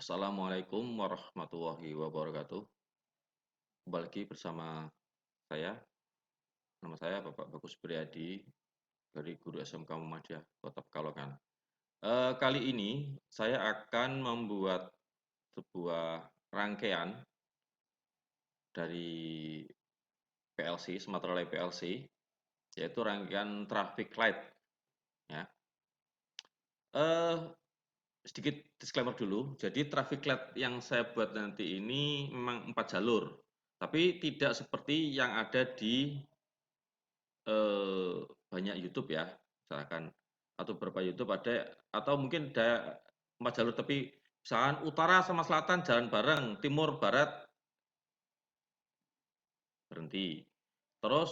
Assalamualaikum warahmatullahi wabarakatuh. Kembali lagi bersama saya. Nama saya Bapak Bagus Priadi dari Guru SMK Muhammadiyah Kota Pekalongan. Kali ini saya akan membuat sebuah rangkaian dari PLC, Smart Relay PLC, yaitu rangkaian traffic light. Ya. Eh, Sedikit disclaimer dulu. Jadi traffic light yang saya buat nanti ini memang 4 jalur, tapi tidak seperti yang ada di banyak YouTube ya, misalkan atau beberapa YouTube ada atau mungkin ada 4 jalur tapi misalkan utara sama selatan jalan bareng, timur barat berhenti. Terus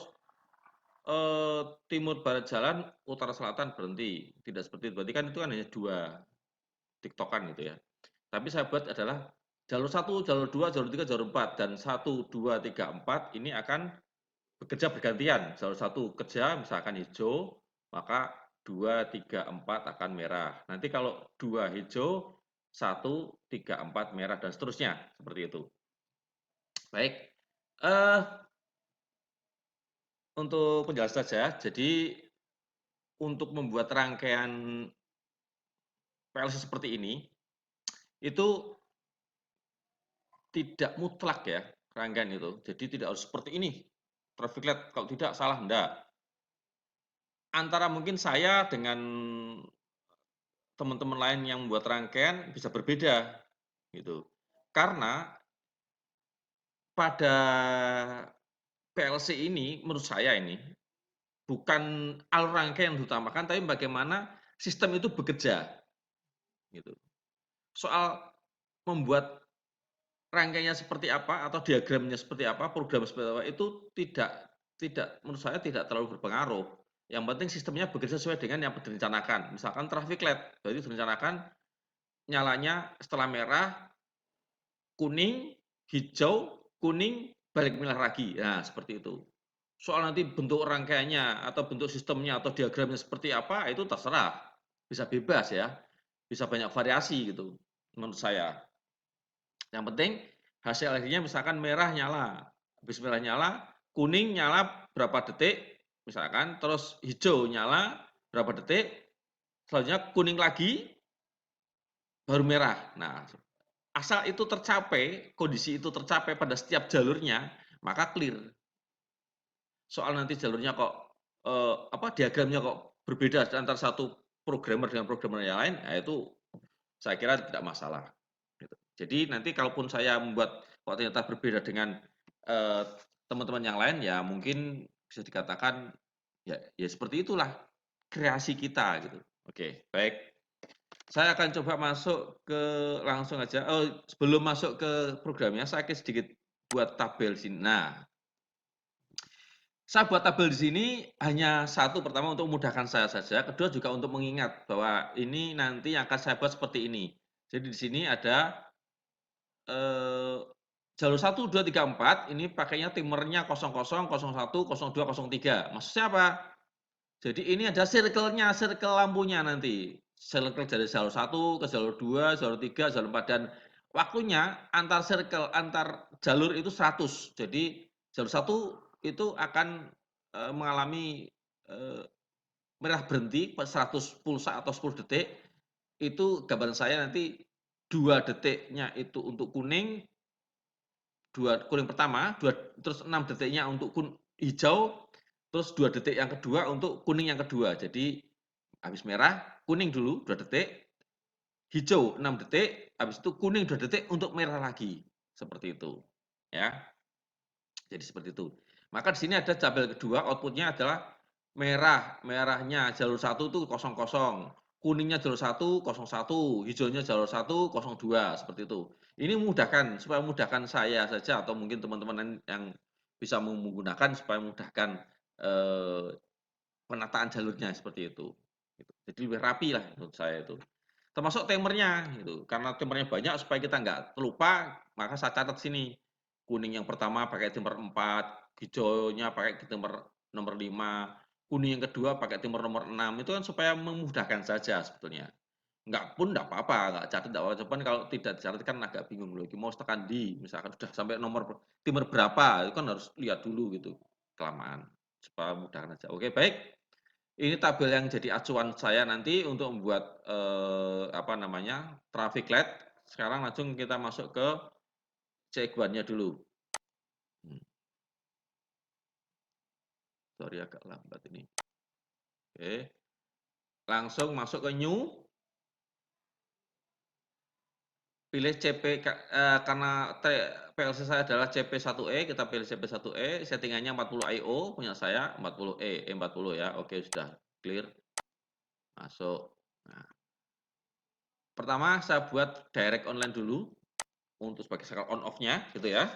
timur barat jalan, utara selatan berhenti. Tidak seperti itu. Berarti kan itu kan hanya 2 tiktokan gitu ya. Tapi saya buat adalah jalur 1, jalur 2, jalur 3, jalur 4 dan 1, 2, 3, 4 ini akan bekerja bergantian. Jalur 1 kerja misalkan hijau, maka 2, 3, 4 akan merah. Nanti kalau 2 hijau, 1, 3, 4 merah dan seterusnya seperti itu. Baik. Eh untuk penjelasan saja, jadi untuk membuat rangkaian PLC seperti ini itu tidak mutlak ya rangkaian itu. Jadi tidak harus seperti ini. Traffic light kalau tidak salah enggak. Antara mungkin saya dengan teman-teman lain yang membuat rangkaian bisa berbeda gitu. Karena pada PLC ini menurut saya ini bukan alur rangkaian yang diutamakan tapi bagaimana sistem itu bekerja gitu. Soal membuat rangkaiannya seperti apa atau diagramnya seperti apa, program seperti apa itu tidak tidak menurut saya tidak terlalu berpengaruh. Yang penting sistemnya bekerja sesuai dengan yang direncanakan. Misalkan traffic light, berarti direncanakan nyalanya setelah merah, kuning, hijau, kuning, balik merah lagi. Nah, seperti itu. Soal nanti bentuk rangkaiannya atau bentuk sistemnya atau diagramnya seperti apa, itu terserah. Bisa bebas ya. Bisa banyak variasi gitu menurut saya. Yang penting hasil akhirnya misalkan merah nyala. Habis merah nyala, kuning nyala berapa detik misalkan, terus hijau nyala berapa detik, selanjutnya kuning lagi, baru merah. Nah, asal itu tercapai, kondisi itu tercapai pada setiap jalurnya, maka clear. Soal nanti jalurnya kok diagramnya kok berbeda antara satu programmer dengan programmer yang lain, nah itu saya kira tidak masalah. Gitu. Jadi nanti kalaupun saya membuat kok ternyata berbeda dengan teman-teman yang lain, ya mungkin bisa dikatakan ya, ya seperti itulah kreasi kita gitu. Oke, baik. Saya akan coba masuk ke langsung aja. Oh, sebelum masuk ke programnya, saya akan sedikit buat tabel sini. Nah, saya buat tabel di sini hanya satu, pertama untuk memudahkan saya saja, kedua juga untuk mengingat bahwa ini nanti yang akan saya buat seperti ini. Jadi di sini ada jalur 1, 2, 3, 4 ini pakainya timernya 00, 01, 02, 03. Maksudnya apa? Jadi ini ada circle-nya, circle lampunya nanti. Circle dari jalur 1 ke jalur 2, jalur 3, jalur 4 dan waktunya antar circle, antar jalur itu 100. Jadi jalur 1 itu akan mengalami merah berhenti 100 pulsa atau 10 detik. Itu gambaran saya nanti 2 detiknya itu untuk kuning, 2 kuning pertama, terus 6 detiknya untuk hijau, terus 2 detik yang kedua untuk kuning yang kedua. Jadi habis merah, kuning dulu 2 detik, hijau 6 detik, habis itu kuning 2 detik untuk merah lagi. Seperti itu. Ya. Jadi seperti itu. Maka di sini ada tabel kedua, outputnya adalah merah. Merahnya jalur 1 itu 00, kuningnya jalur 1 01, hijaunya jalur 1 02, seperti itu. Ini memudahkan, supaya memudahkan saya saja atau mungkin teman-teman yang bisa menggunakan supaya memudahkan penataan jalurnya seperti itu. Jadi lebih rapi lah menurut saya itu. Termasuk timernya gitu. Karena timernya banyak supaya kita nggak terlupa, maka saya catat sini. Kuning yang pertama pakai timer 4, hijaunya pakai timer nomor 5, kuning yang kedua pakai timer nomor 6. Itu kan supaya memudahkan saja sebetulnya. Enggak pun enggak apa-apa, enggak catat enggak apa-apa, cuman kalau tidak dicatat kan agak bingung loh, mau tekan di, misalkan sudah sampai nomor timer berapa, itu kan harus lihat dulu gitu, kelamaan, supaya mudah aja. Oke, baik. Ini tabel yang jadi acuan saya nanti untuk membuat, apa namanya, traffic light. Sekarang langsung kita masuk ke C1-nya dulu. Sorry agak lambat ini. Oke. Langsung masuk ke new. Pilih CP karena PLC saya adalah CP1E, kita pilih CP1E, settingannya 40 IO, punya saya 40E, 40 ya. Oke, sudah clear. Masuk. Nah, pertama saya buat direct online dulu untuk sebagai skala on off-nya gitu ya.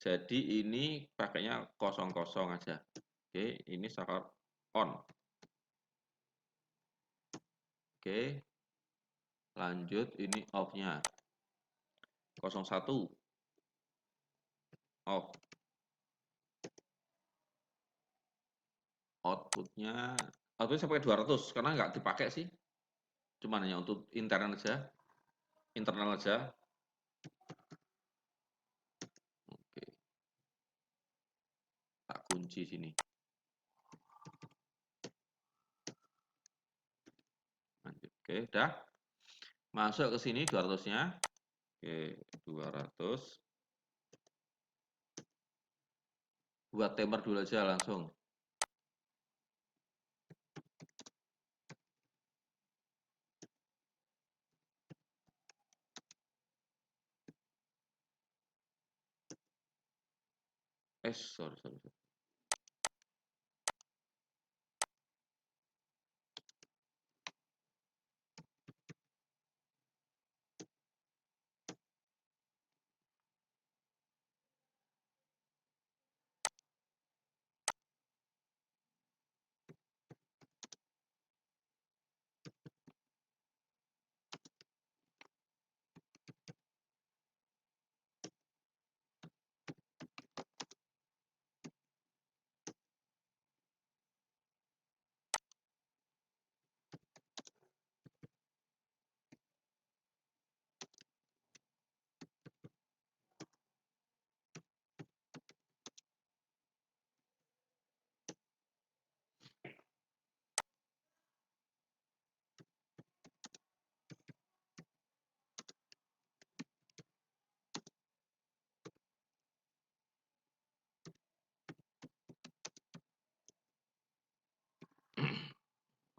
Jadi ini pakainya 00 aja. Oke, ini skala on. Oke. Lanjut ini off-nya. 01 off. Outputnya sampai 200 karena nggak dipakai sih, cuman hanya untuk internal aja. Oke, tak kunci sini. Lanjut. Oke, udah masuk ke sini 200-nya. Oke, 200. Buat timer dulu aja langsung. Sorry.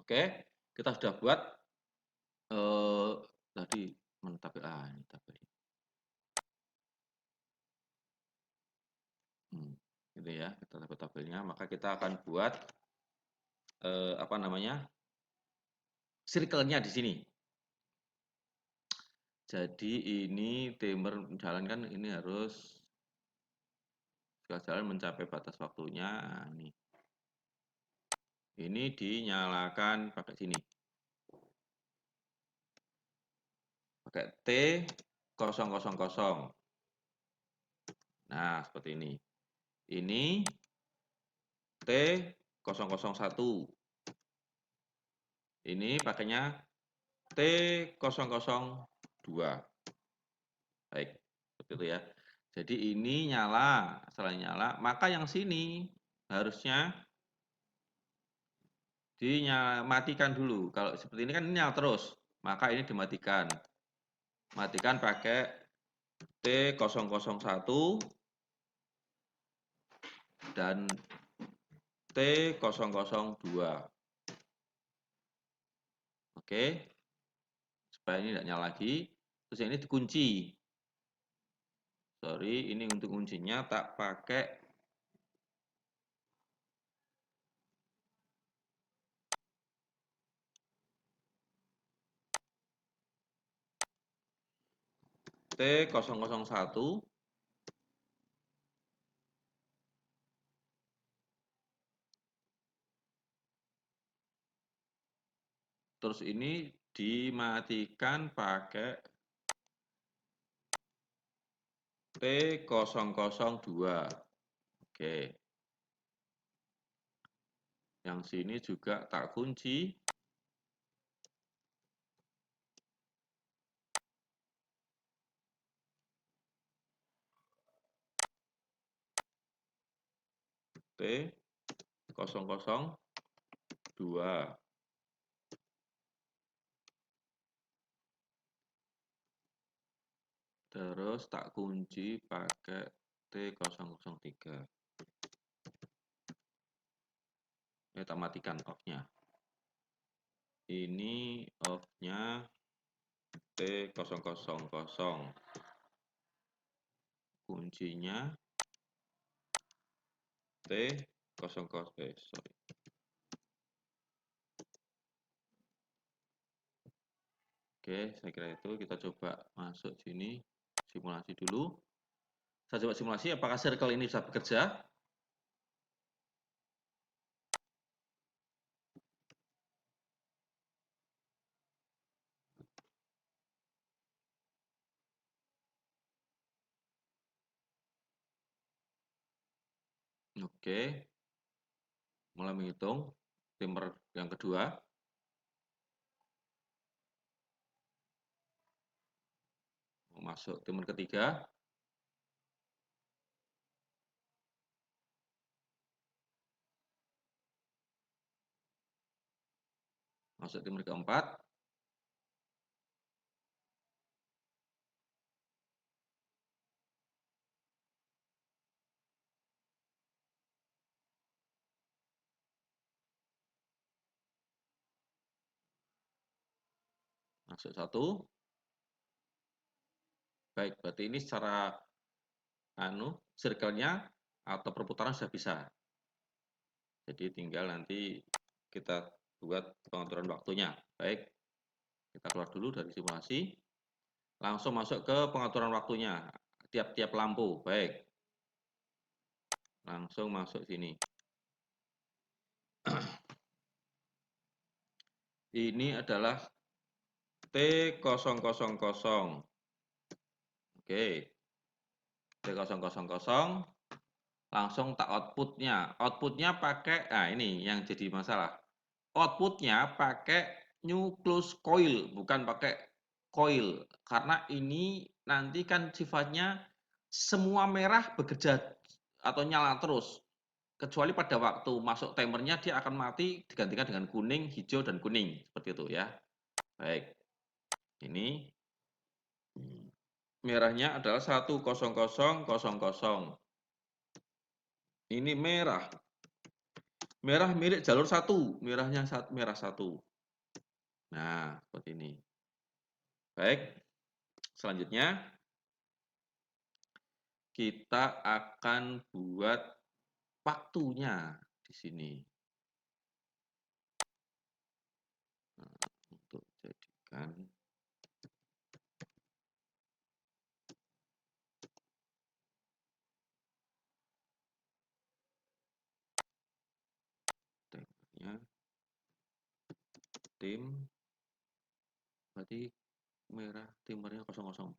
Oke, kita sudah buat tadi mana tabel ini tabel. Gitu ya, kita dapat tabelnya, maka kita akan buat apa namanya? Circle-nya di sini. Jadi ini timer jalan kan ini harus jalan mencapai batas waktunya. Nah, ini dinyalakan pakai sini. Pakai T000. Nah, seperti ini. Ini T001. Ini pakainya T002. Baik, seperti itu ya. Jadi ini nyala, setelah nyala, maka yang sini harusnya dimatikan dulu. Kalau seperti ini kan ini nyala terus, maka ini dimatikan. Matikan pakai T001 dan T002. Oke, supaya ini tidak nyala lagi. Terus ini dikunci. Sorry, ini untuk kuncinya tak pakai T001. Terus ini dimatikan pakai T002. Oke. Yang sini juga tak kunci. T002. Terus tak kunci pakai T003. Tak matikan off-nya. Ini off-nya T000. Kuncinya T00. Sorry. Oke, saya kira itu. Kita coba masuk sini, simulasi dulu. Saya coba simulasi, apakah circle ini bisa bekerja? Oke, mulai menghitung timer yang kedua. Masuk timer ketiga. Masuk timer keempat. Masuk satu. Baik, berarti ini secara circle-nya atau perputaran sudah bisa. Jadi tinggal nanti kita buat pengaturan waktunya. Baik, kita keluar dulu dari simulasi. Langsung masuk ke pengaturan waktunya. Tiap-tiap lampu. Baik. Langsung masuk sini. Ini adalah T000. Oke. T000. Langsung tak outputnya. Outputnya pakai, nah ini yang jadi masalah. Outputnya pakai nucleus coil, bukan pakai coil. Karena ini nanti kan sifatnya semua merah bekerja atau nyala terus. Kecuali pada waktu masuk timernya dia akan mati digantikan dengan kuning, hijau, dan kuning. Seperti itu ya. Baik. Ini merahnya adalah 10000. Ini merah. Merah milik jalur 1. Merahnya merah 1. Nah, seperti ini. Baik. Selanjutnya kita akan buat waktunya di sini. Nah, untuk jadikan timernya tim, berarti merah timernya 004.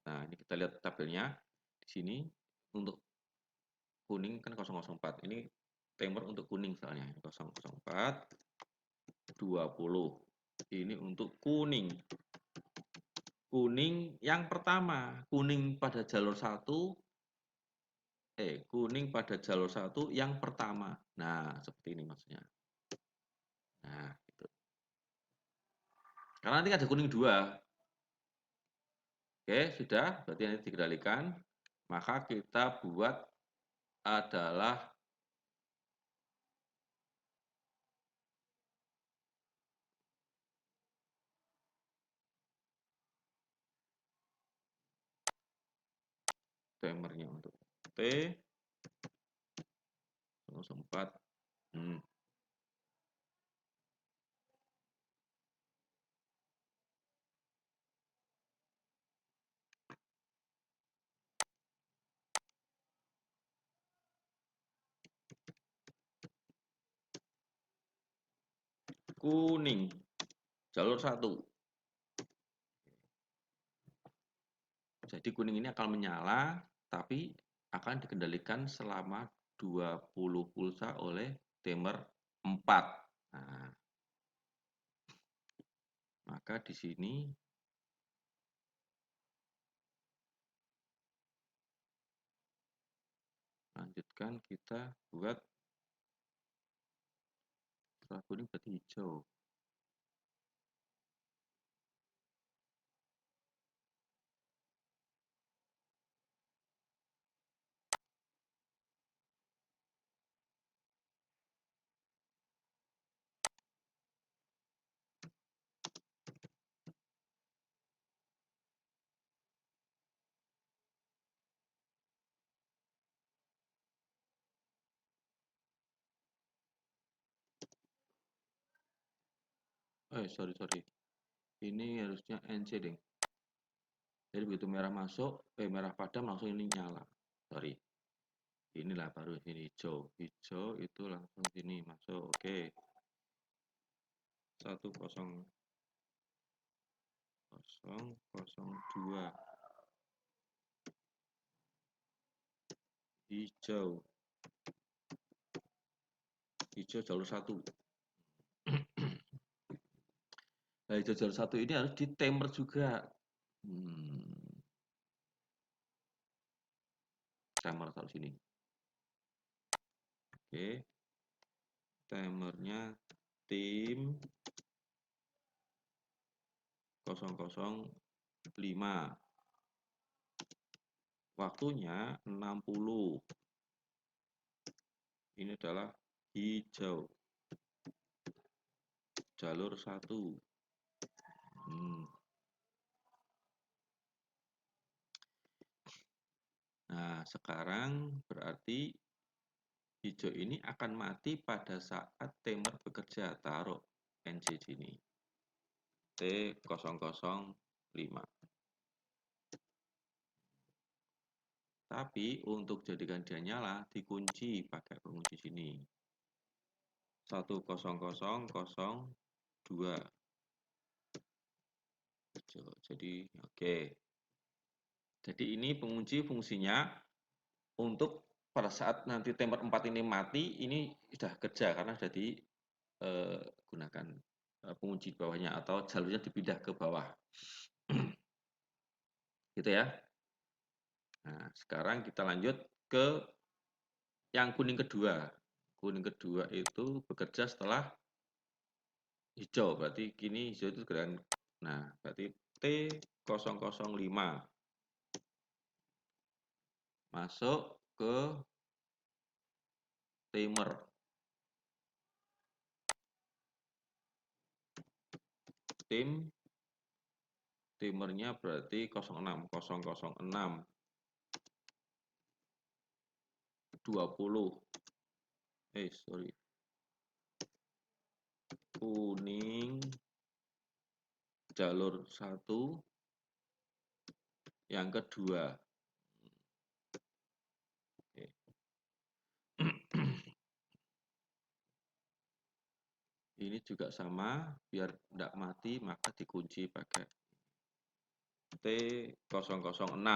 Nah, ini kita lihat tabelnya di sini. Untuk kuning kan 004. Ini timer untuk kuning soalnya 004 20. Ini untuk kuning. Kuning yang pertama, kuning pada jalur 1, kuning pada jalur 1 yang pertama. Nah, seperti ini maksudnya. Nah, gitu. Karena nanti ada kuning 2. Oke, sudah, berarti ini dikendalikan. Maka kita buat adalah timernya untuk T04. Kuning, jalur 1. Jadi kuning ini akan menyala, tapi akan dikendalikan selama 20 pulsa oleh timer 4. Nah, maka di sini Lanjutkan kita buat setelah kuning berarti hijau. Sorry. Ini harusnya NC deh. Jadi begitu merah masuk, merah padam langsung ini nyala. Sorry. Inilah baru ini hijau. Hijau itu langsung sini masuk. Oke. 10002. Hijau. Hijau jalur 1. Nah, hijau jalur 1 ini harus di timer juga. Timer taruh sini. Oke. Timernya tim 005. Waktunya 60. Ini adalah hijau. Jalur 1. Nah, sekarang berarti hijau ini akan mati pada saat timer bekerja. Taruh NC sini. T005. Tapi untuk jadikan dia nyala, dikunci pakai pengunci sini. 10002. Jadi, oke. Jadi ini pengunci fungsinya untuk pada saat nanti timer 4 ini mati, ini sudah kerja karena sudah digunakan pengunci bawahnya atau jalurnya dipindah ke bawah. Gitu ya. Nah, sekarang kita lanjut ke yang kuning kedua. Kuning kedua itu bekerja setelah hijau. Berarti kini hijau itu gerakan. Nah, berarti T005 masuk ke timer. Timernya berarti 06 20. Sorry. Kuning jalur 1 yang kedua. Oke. Ini juga sama, biar tidak mati maka dikunci pakai T006.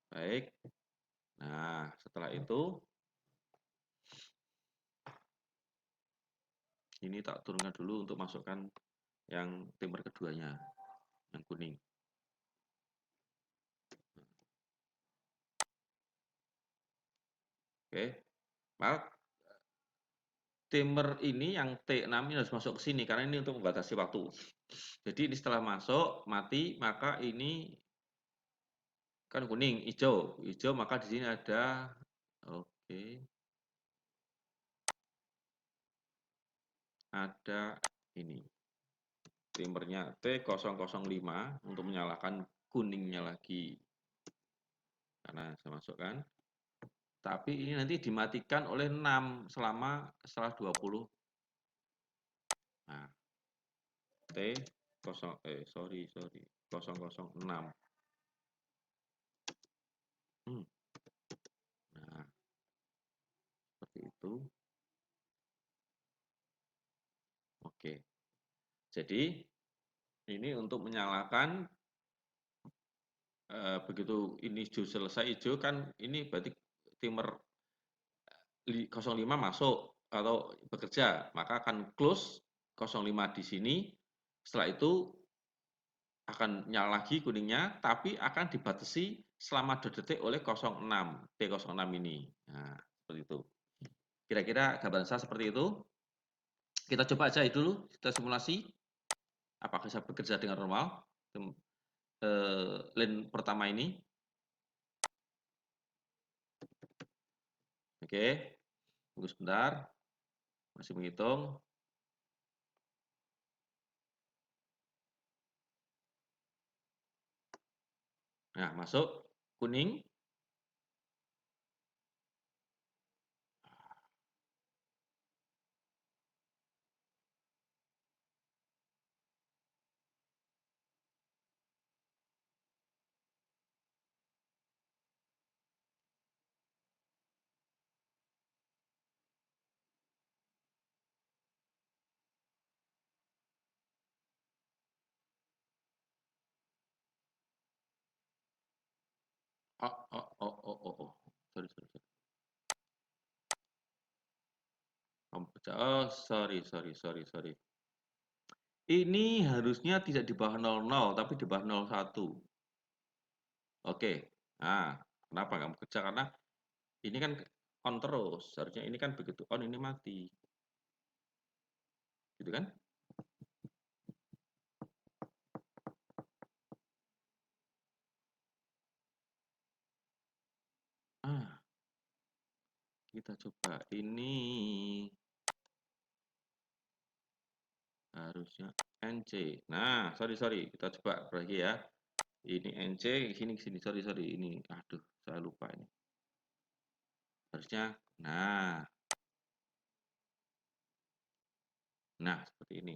Baik. Nah, setelah itu ini tak turunkan dulu untuk masukkan yang timer keduanya, yang kuning. Oke. Maka timer ini yang T6 ini harus masuk ke sini karena ini untuk membatasi waktu. Jadi ini setelah masuk mati, maka ini kan kuning, hijau, maka di sini ada ada ini timernya T005 untuk menyalakan kuningnya lagi karena saya masukkan. Tapi ini nanti dimatikan oleh 6 setelah 20. Nah, sorry 006. Nah, seperti itu. Oke. Jadi ini untuk menyalakan begitu ini hijau selesai, hijau kan ini berarti timer 05 masuk atau bekerja, maka akan close 05 di sini. Setelah itu akan nyala lagi kuningnya, tapi akan dibatasi selama 2 detik oleh 06, T06 ini. Nah, seperti itu. Kira-kira gambaran saya seperti itu. Kita coba aja dulu, kita simulasi. Apakah bisa bekerja dengan normal? Lane pertama ini. Oke, tunggu sebentar. Masih menghitung. Nah, masuk. Kuning. Oh. Sorry. Oh, sorry. Ini harusnya tidak di bawah 00, tapi di bawah 01. Oke. Nah, kenapa kamu kerja? Karena ini kan on terus. Seharusnya ini kan begitu on ini mati. Gitu kan? Ah, kita coba. Ini harusnya NC. Nah, sorry. Kita coba lagi ya. Ini NC, sini. Sorry. Ini, aduh, saya lupa ini. Harusnya, nah seperti ini.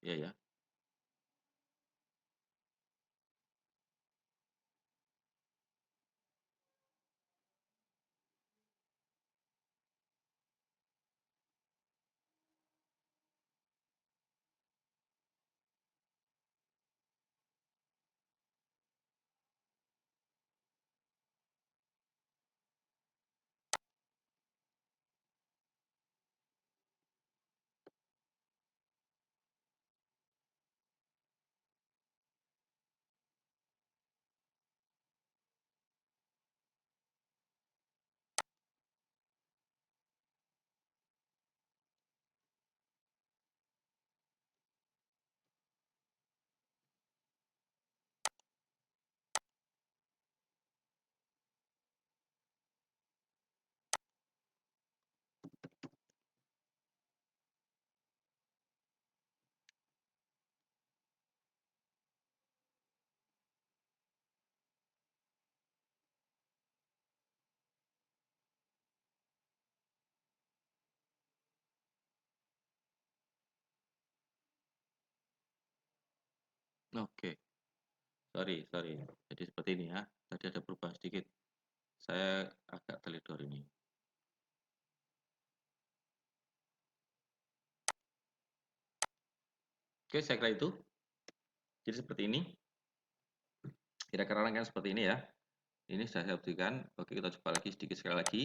Ya. Oke. Sorry. Jadi seperti ini ya. Tadi ada perubahan sedikit. Saya agak teledor ini. Oke, saya kira itu. Jadi seperti ini. Kira-kira rangkaian seperti ini ya. Ini sudah saya buktikan. Oke, kita coba lagi sedikit sekali lagi.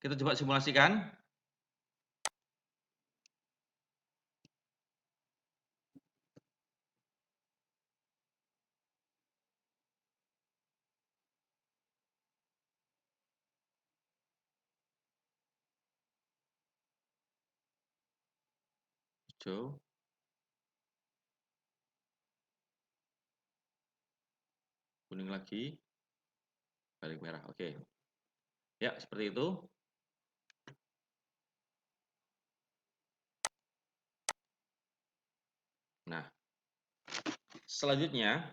Kita coba simulasikan. Hijau. Kuning lagi. Balik merah. Oke. Ya, seperti itu. Nah, selanjutnya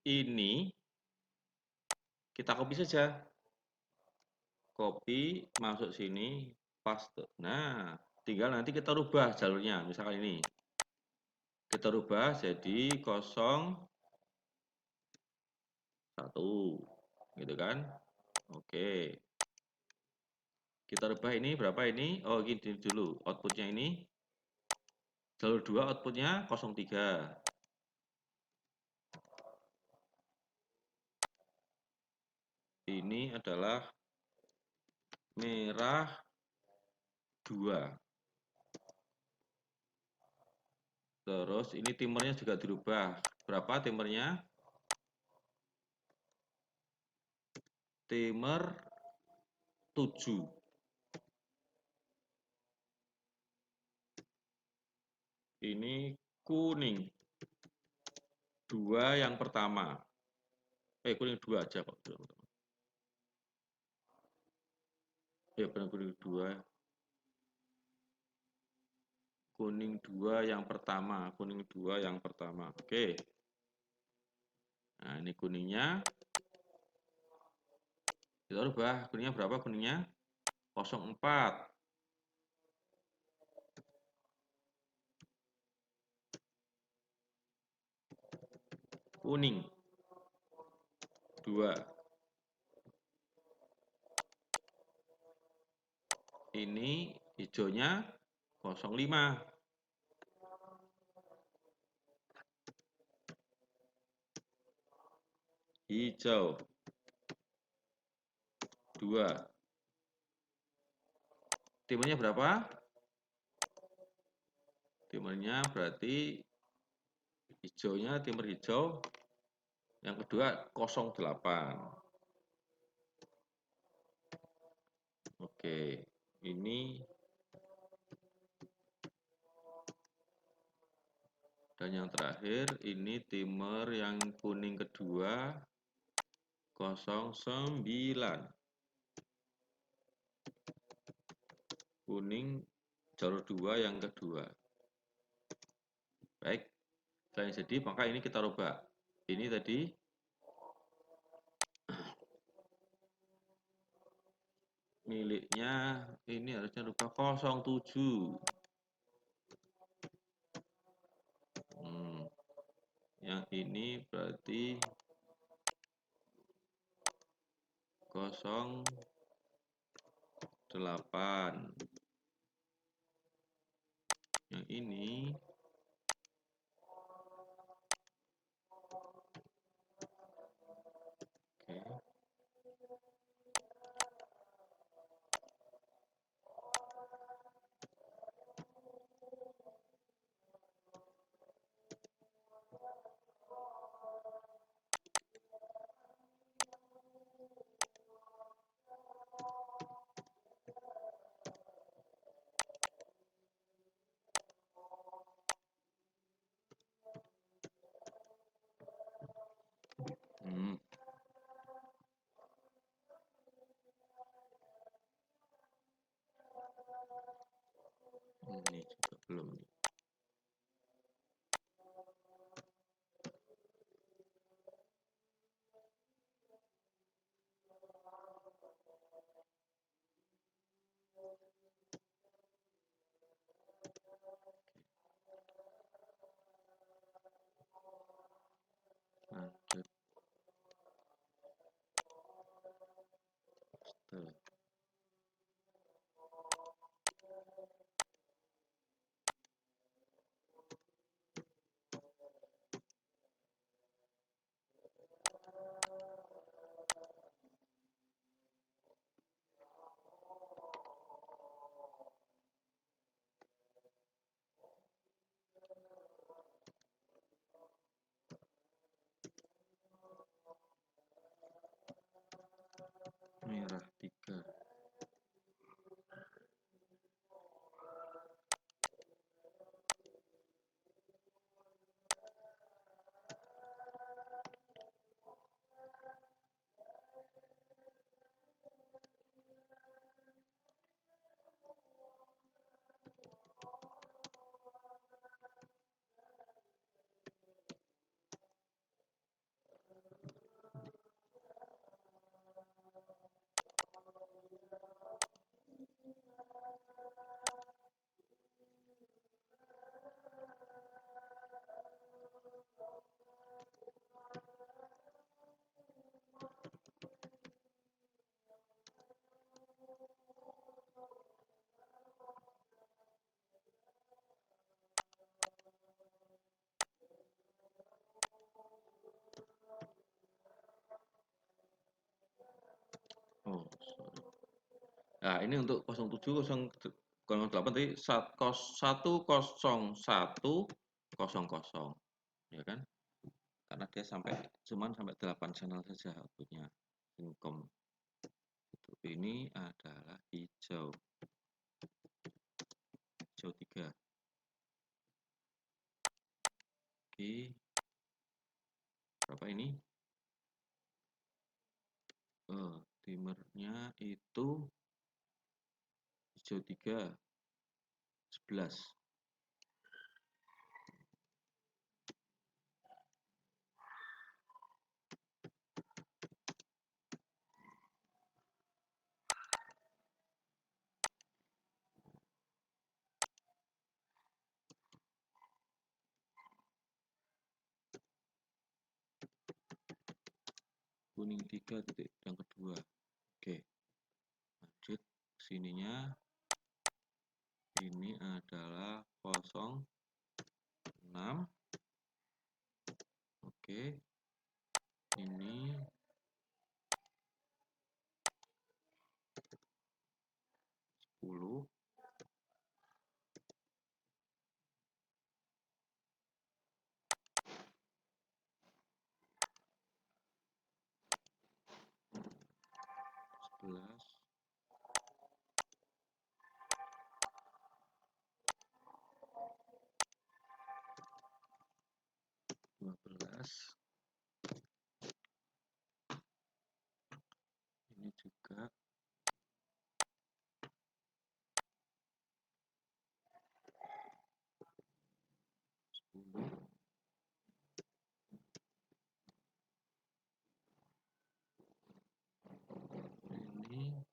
ini kita copy saja. Copy, masuk sini, paste. Nah, tinggal nanti kita rubah jalurnya. Misalkan ini. Kita rubah jadi 01. Gitu kan? Oke. Kita rubah ini berapa ini? Oh, gini dulu. Outputnya ini jalur 2 outputnya 03. Ini adalah merah 2. Terus ini timernya juga dirubah. Berapa timernya? Timer 7. Ini kuning. 2 yang pertama. Kuning 2 aja kok. Ya, benar kuning 2. Kuning 2 yang pertama. Kuning 2 yang pertama. Oke. Nah, ini kuningnya. Kita rubah. Kuningnya berapa kuningnya? 04. Kuning 2. Ini hijaunya 05. Hijau 2. Timernya berapa? Timernya berarti hijaunya timer hijau yang kedua 08. Oke, ini dan yang terakhir ini timer yang kuning kedua 09. Kuning jalur 2 yang kedua. Baik, selain jadi maka ini kita rubah. Ini tadi miliknya ini harusnya rubah 07. Yang ini berarti 08. Yang ini oke. Ini juga belum nih. Ada Nah, ini untuk 07, 08 tadi 101, ya kan? Karena dia cuman sampai 8 channel saja outputnya. Income. Ini adalah hijau 3. Oke. Berapa ini? Dimmernya itu hijau 3 11. Kuning 3 titik yang kedua. Oke. Lanjut sininya. Ini adalah 06. Oke. Ini 10. Ini 12. Ini juga 10. Ini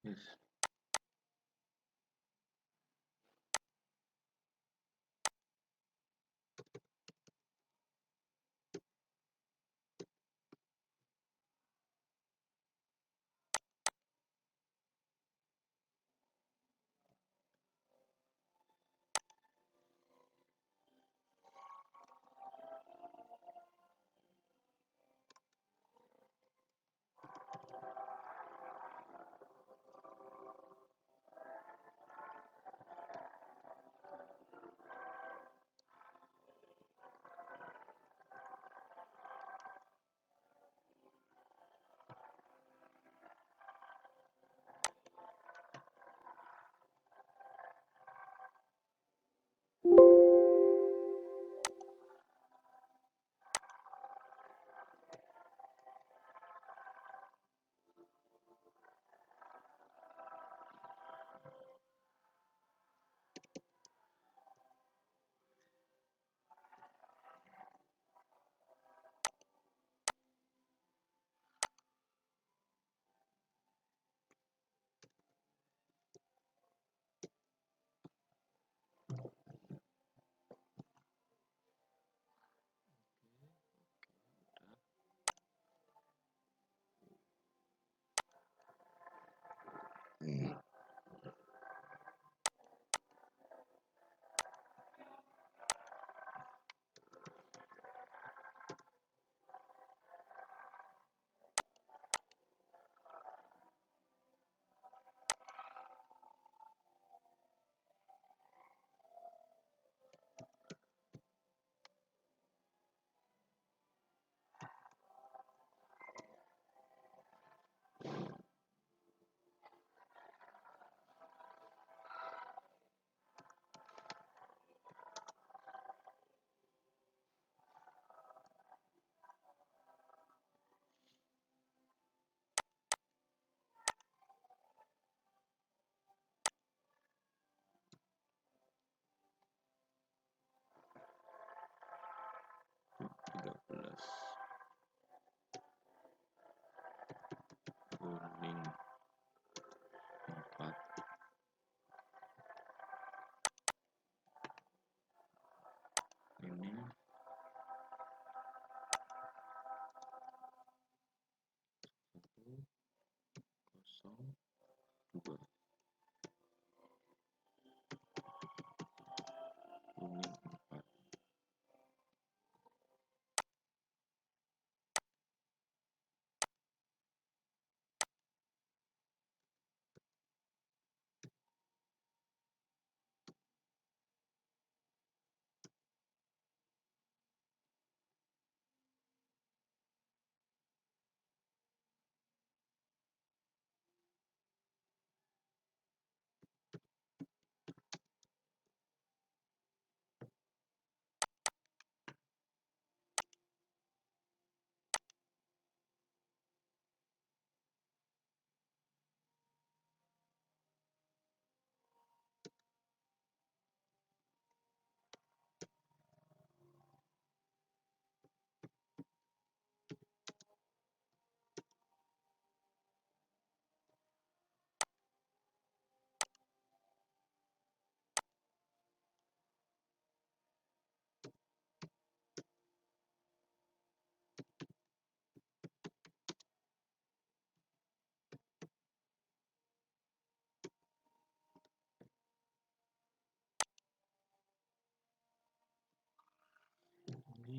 yes.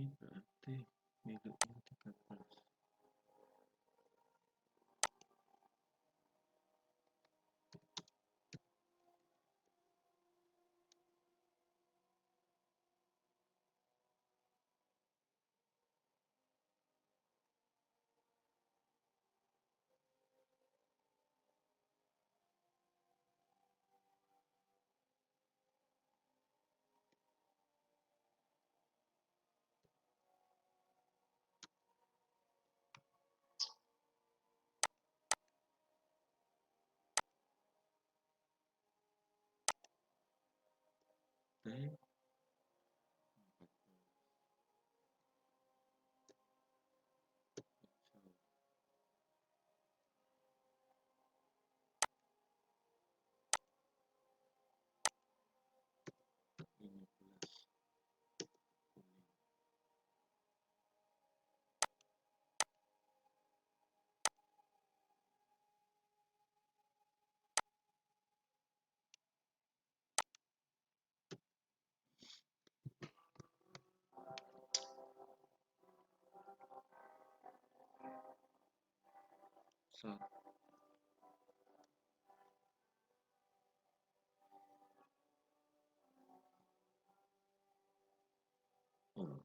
Ini berarti miliknya 13. Oke. Oh,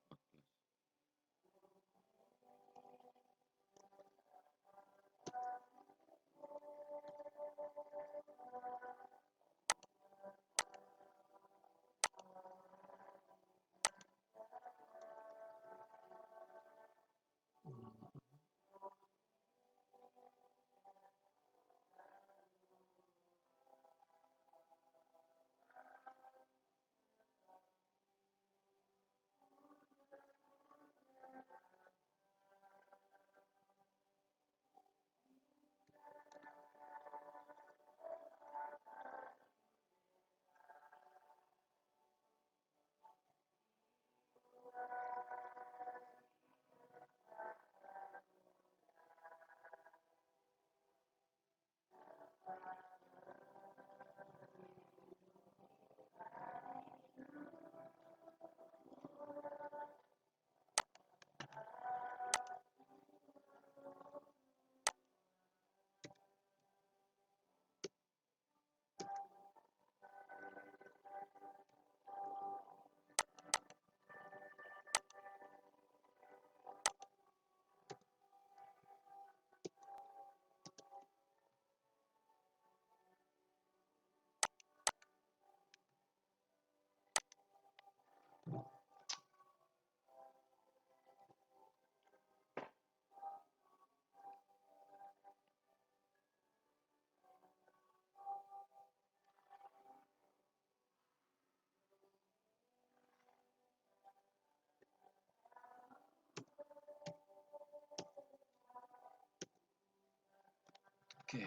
oke,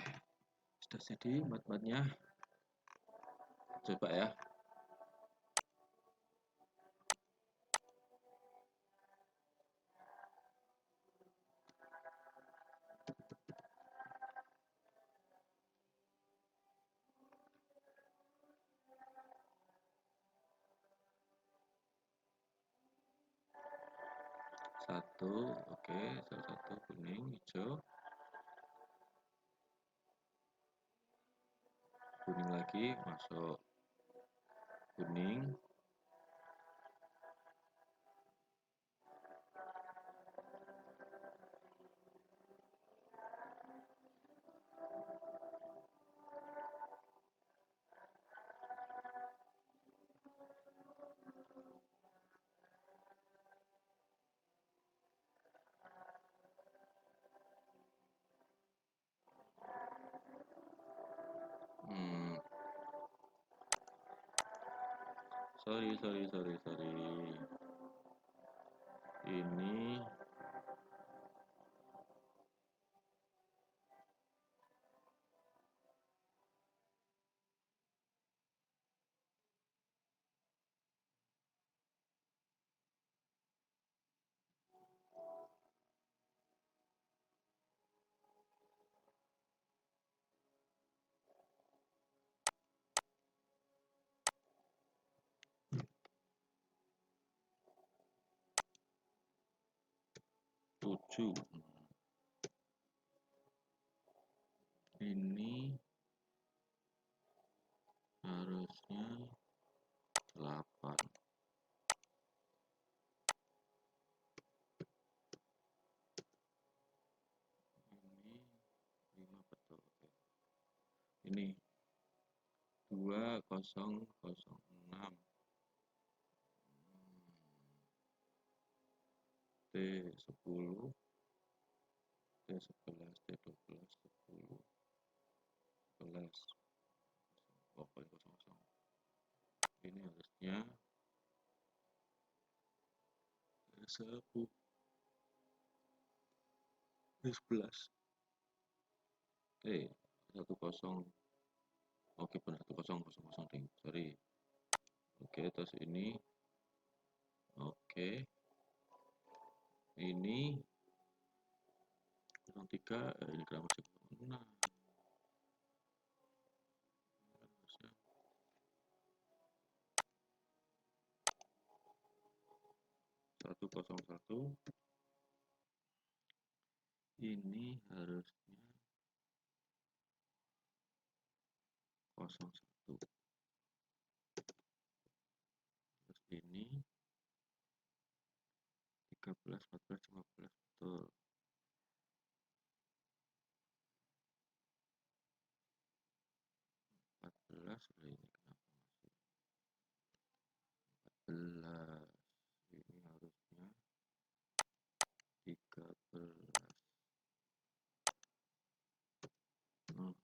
sudah jadi mat-matnya. Coba ya. Satu, oke, salah satu kuning, hijau, kuning lagi, masuk kuning, hmm, sorry, ini 7. Ini harusnya 8. Ini 5 betul. Oke. Ini 2006. T10, T11, T12, 10, 11. Oh, kosong. Ini harusnya 10, 11. 10. Oke, benar 1000 ding. Sorry. Oke, terus ini. Oke. Ini 03, ini kenapa sih? Nah, harusnya 101. Ini harusnya 01. Terus ini 13, 14, 15 betul. 14, ini kenapa masih 14? Ini harusnya 13. Hmm.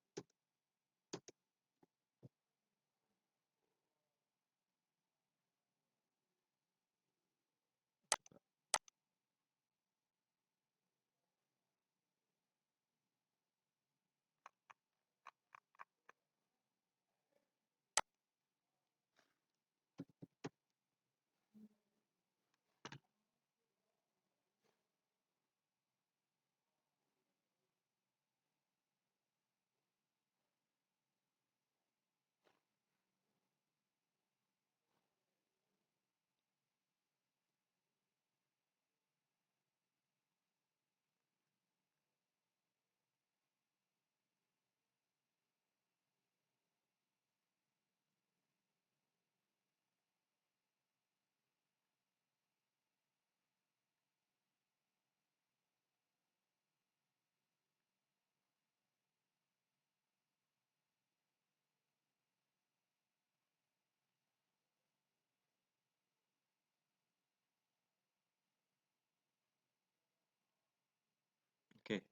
Oke,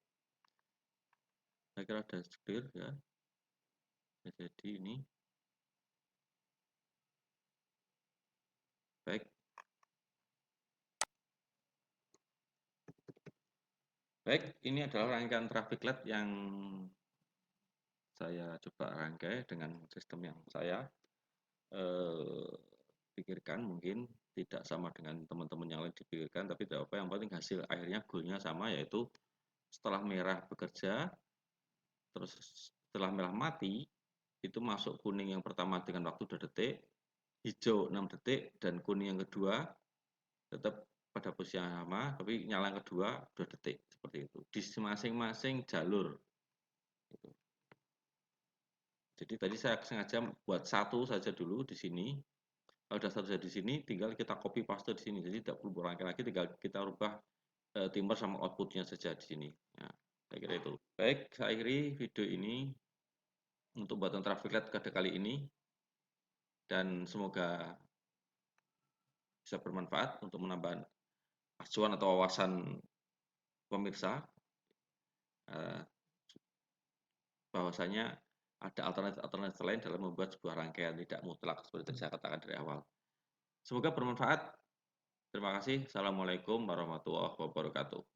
saya kira ada clear ya. Jadi ini baik. Baik, ini adalah rangkaian traffic light yang saya coba rangkai dengan sistem yang saya pikirkan. Mungkin tidak sama dengan teman-teman yang lain dipikirkan, tapi tidak apa, yang penting hasil akhirnya goalnya sama, yaitu setelah merah bekerja, terus setelah merah mati, itu masuk kuning yang pertama dengan waktu 2 detik, hijau 6 detik, dan kuning yang kedua tetap pada posisi yang sama, tapi nyala yang kedua 2 detik, seperti itu. Di masing-masing jalur. Gitu. Jadi tadi saya sengaja buat satu saja dulu di sini. Kalau sudah satu saja di sini, tinggal kita copy paste di sini. Jadi tidak perlu berangkai lagi, tinggal kita rubah timer sama outputnya saja di sini. Nah, saya kira itu. Baik, saya akhiri video ini untuk buatan traffic light pada kali ini. Dan semoga bisa bermanfaat untuk menambah acuan atau wawasan pemirsa bahwasanya ada alternatif lain dalam membuat sebuah rangkaian, tidak mutlak seperti yang saya katakan dari awal. Semoga bermanfaat. Terima kasih. Assalamualaikum warahmatullahi wabarakatuh.